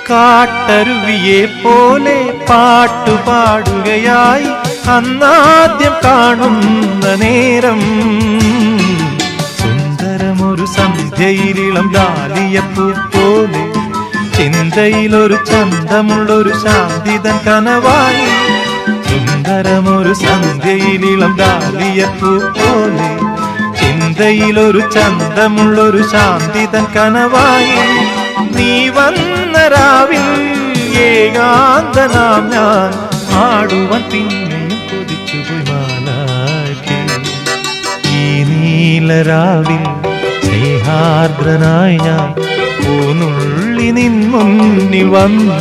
കാട്ടരുവിയെ പോലെ പാട്ടുപാടുകയായി അന്നാദ്യം കാണുന്ന നേരം സുന്ദരമൊരു സന്ധ്യയിലിളം ഡാലിയപ്പൂ പോലെ ചിന്തയിലൊരു ചന്തമുള്ളൊരു ശാന്തിതൻ കനവായി സുന്ദരമൊരു സന്ധ്യയിലിളം ഡാലിയപ്പൂ പോലെ ചിന്തയിലൊരു ചന്തമുള്ളൊരു ശാന്തിതൻ കനവായി നീ വന്ന രാവിൽ ഏകാന്തനാം ഞാൻ ആടുവാൻ പിന്നെയും കൊതിച്ചുപോയി മാലാഖേ. ഈ നീലരാവിൽ സ്നേഹാർദ്രനായി ഞാൻ പൂനുള്ളി നിൻ മുന്നിൽ വന്നു.